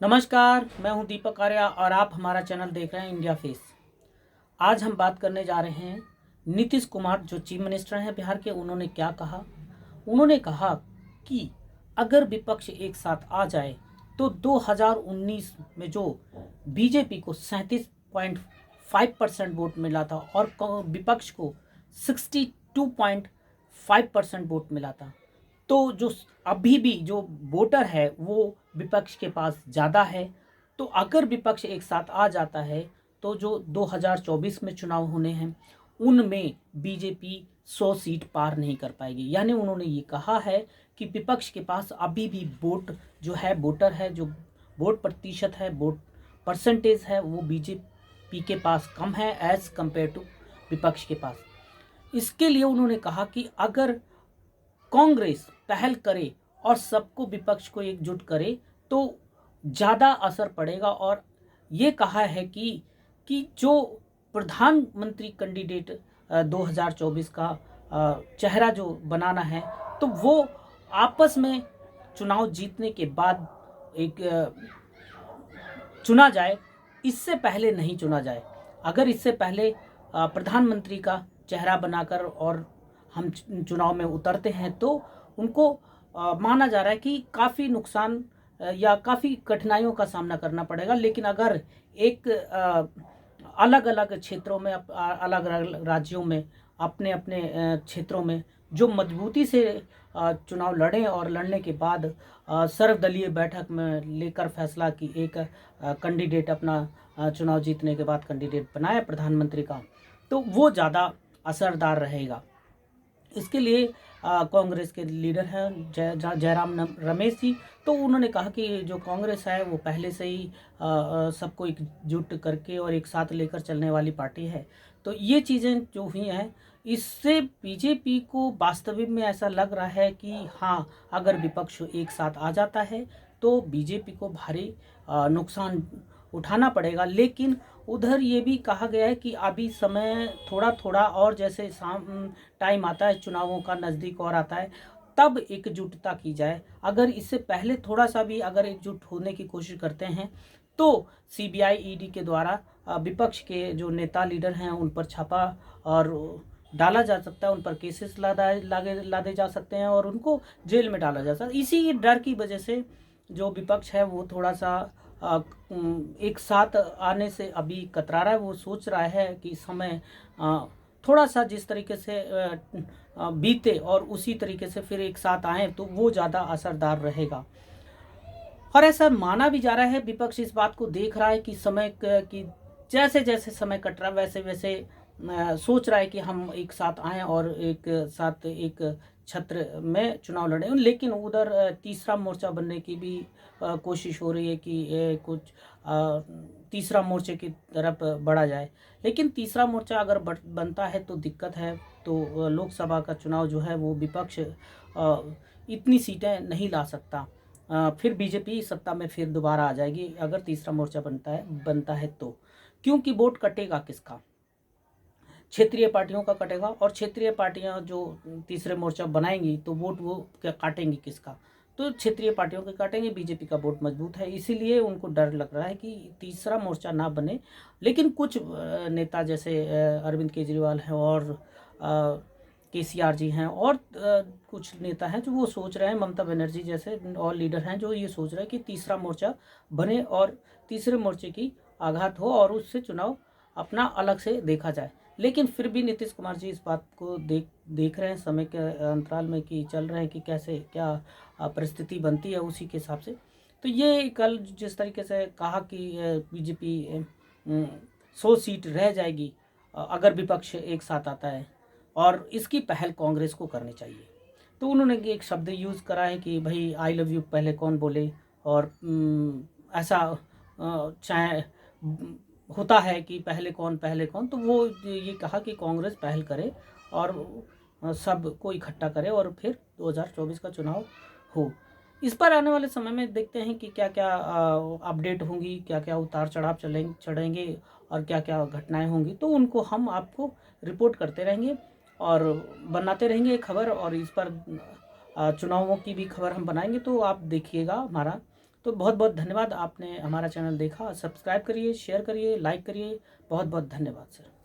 नमस्कार, मैं हूं दीपक आर्या और आप हमारा चैनल देख रहे हैं इंडिया फेस। आज हम बात करने जा रहे हैं नीतीश कुमार जो चीफ मिनिस्टर हैं बिहार के। उन्होंने क्या कहा? उन्होंने कहा कि अगर विपक्ष एक साथ आ जाए तो 2019 में जो बीजेपी को 37.5% वोट मिला था और विपक्ष को 62.5% वोट मिला था, तो जो अभी भी जो वोटर है वो विपक्ष के पास ज़्यादा है। तो अगर विपक्ष एक साथ आ जाता है तो जो 2024 में चुनाव होने हैं उनमें बीजेपी 100 सीट पार नहीं कर पाएगी। यानी उन्होंने ये कहा है कि विपक्ष के पास अभी भी वोट जो है, वोटर है, जो वोट प्रतिशत है, वोट परसेंटेज है, वो बीजेपी के पास कम है एज़ कंपेयर टू विपक्ष के पास। इसके लिए उन्होंने कहा कि अगर कांग्रेस पहल करे और सबको, विपक्ष को एकजुट करे तो ज़्यादा असर पड़ेगा। और ये कहा है कि जो प्रधानमंत्री कैंडिडेट 2024 का चेहरा जो बनाना है तो वो आपस में चुनाव जीतने के बाद एक चुना जाए, इससे पहले नहीं चुना जाए। अगर इससे पहले प्रधानमंत्री का चेहरा बनाकर और हम चुनाव में उतरते हैं तो उनको माना जा रहा है कि काफ़ी नुकसान या काफ़ी कठिनाइयों का सामना करना पड़ेगा। लेकिन अगर एक अलग अलग क्षेत्रों में, अलग अलग राज्यों में, अपने अपने क्षेत्रों में जो मजबूती से चुनाव लड़ें और लड़ने के बाद सर्वदलीय बैठक में लेकर फैसला कि एक कैंडिडेट अपना चुनाव जीतने के बाद कैंडिडेट बनाए प्रधानमंत्री का, तो वो ज़्यादा असरदार रहेगा। इसके लिए कांग्रेस के लीडर हैं जयराम रमेश जी, तो उन्होंने कहा कि जो कांग्रेस है वो पहले से ही सबको एकजुट करके और एक साथ लेकर चलने वाली पार्टी है। तो ये चीज़ें जो हुई हैं इससे बीजेपी को वास्तविक में ऐसा लग रहा है कि हाँ, अगर विपक्ष एक साथ आ जाता है तो बीजेपी को भारी नुकसान उठाना पड़ेगा। लेकिन उधर ये भी कहा गया है कि अभी समय थोड़ा थोड़ा और जैसे टाइम आता है, चुनावों का नज़दीक और आता है, तब एकजुटता की जाए। अगर इससे पहले थोड़ा सा भी अगर एकजुट होने की कोशिश करते हैं तो सीबीआई ईडी के द्वारा विपक्ष के जो नेता लीडर हैं उन पर छापा और डाला जा सकता है, उन पर केसेस लादे जा सकते हैं और उनको जेल में डाला जा सकता है। इसी डर की वजह से जो विपक्ष है वो थोड़ा सा एक साथ आने से अभी कतरा रहा है। वो सोच रहा है कि समय थोड़ा सा जिस तरीके से बीते और उसी तरीके से फिर एक साथ आए तो वो ज़्यादा असरदार रहेगा। और ऐसा माना भी जा रहा है, विपक्ष इस बात को देख रहा है कि समय की जैसे जैसे समय कट रहा है वैसे वैसे सोच रहा है कि हम एक साथ आएँ और एक साथ एक छत्र में चुनाव लड़ें। लेकिन उधर तीसरा मोर्चा बनने की भी कोशिश हो रही है कि कुछ तीसरा मोर्चे की तरफ बढ़ा जाए। लेकिन तीसरा मोर्चा अगर बनता है तो दिक्कत है। तो लोकसभा का चुनाव जो है वो विपक्ष इतनी सीटें नहीं ला सकता। फिर बीजेपी सत्ता में फिर दोबारा आ जाएगी अगर तीसरा मोर्चा बनता है तो। क्योंकि वोट कटेगा किसका? क्षेत्रीय पार्टियों का कटेगा। और क्षेत्रीय पार्टियां जो तीसरे मोर्चा बनाएंगी तो वोट वो क्या काटेंगी किसका? तो क्षेत्रीय पार्टियों के काटेंगे। बीजेपी का वोट मजबूत है, इसीलिए उनको डर लग रहा है कि तीसरा मोर्चा ना बने। लेकिन कुछ नेता जैसे अरविंद केजरीवाल हैं और केसीआर जी हैं और कुछ नेता हैं जो वो सोच रहे हैं, ममता बनर्जी जैसे और लीडर हैं जो ये सोच रहे हैं कि तीसरा मोर्चा बने और तीसरे मोर्चे की आघात हो और उससे चुनाव अपना अलग से देखा जाए। लेकिन फिर भी नीतीश कुमार जी इस बात को देख रहे हैं समय के अंतराल में कि चल रहे हैं कि कैसे क्या परिस्थिति बनती है उसी के हिसाब से। तो ये कल जिस तरीके से कहा कि बीजेपी 100 सीट रह जाएगी अगर विपक्ष एक साथ आता है और इसकी पहल कांग्रेस को करनी चाहिए। तो उन्होंने एक शब्द यूज़ करा है कि भाई आई लव यू पहले कौन बोले। और ऐसा चाहे होता है कि पहले कौन, तो वो ये कहा कि कांग्रेस पहल करे और सबको इकट्ठा करे और फिर 2024 का चुनाव हो। इस पर आने वाले समय में देखते हैं कि क्या क्या अपडेट होंगी, क्या क्या उतार चढ़ाव चढ़ेंगे और क्या क्या घटनाएं होंगी। तो उनको हम आपको रिपोर्ट करते रहेंगे और बनाते रहेंगे खबर। और इस पर चुनावों की भी खबर हम बनाएंगे, तो आप देखिएगा हमारा। तो बहुत बहुत धन्यवाद, आपने हमारा चैनल देखा। सब्सक्राइब करिए, शेयर करिए, लाइक करिए। बहुत बहुत धन्यवाद सर।